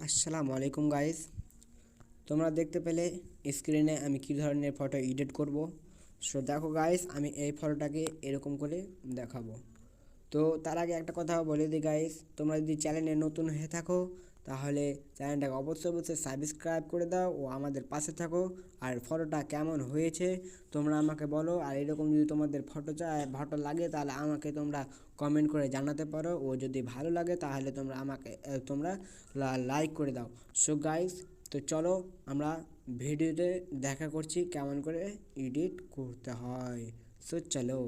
আসসালামু আলাইকুম গাইস, তোমরা দেখতে পেলে স্ক্রিনে আমি কি ধরনের ফটো এডিট করব। সো দেখো গাইস, আমি এই ফটোটাকে এরকম করে দেখাবো। তো তার আগে একটা কথা বলে দিই গাইস, তোমরা যদি চ্যানেলে নতুন হয়ে থাকো তাহলে চ্যানেলটাকে অবশ্যই সাবস্ক্রাইব করে দাও ও আমাদের পাশে থাকো। আর ফটোটা কেমন হয়েছে তোমরা আমাকে বলো। আর এরকম যদি তোমাদের ফটো লাগে তাহলে আমাকে তোমরা কমেন্ট করে জানাতে পারো। ও যদি ভালো লাগে তাহলে তোমরা লাইক করে দাও। সো গাইস, তো চলো আমরা ভিডিওতে দেখা করছি কেমন করে এডিট করতে হয়। সো চলো।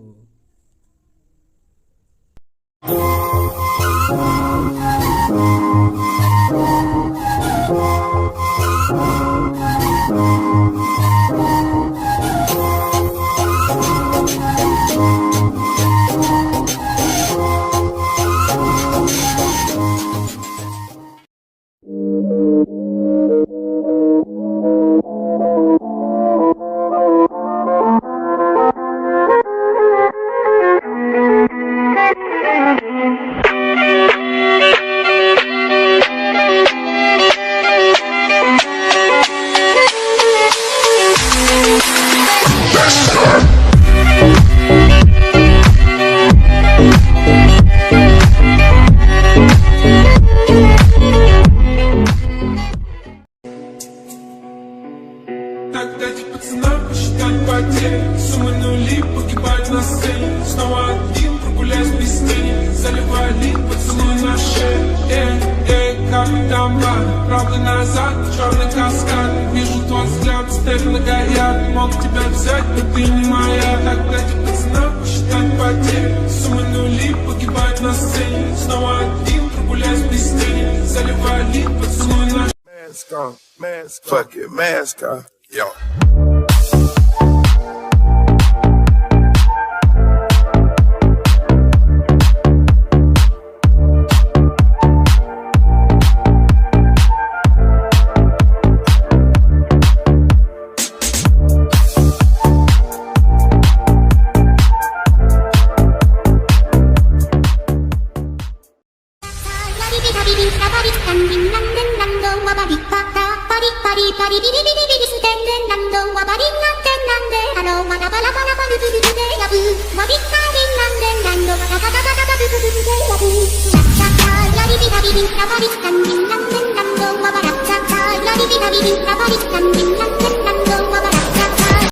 Так дайте пацанам посчитать потери. Суммы нули погибают на сцене. Снова один прогуляюсь без тени. Заливай лик, поцелуй на шею. Как там бар, правда назад, черный каскад. Вижу твой взгляд, степь многоярд. Мог тебя взять, но ты не моя. Так дайте пацанам посчитать потери. Суммы нули погибают на сцене. Снова один прогуляюсь без тени. Заливай лик, поцелуй на шею. Mask on, fuck it, mask on, yo.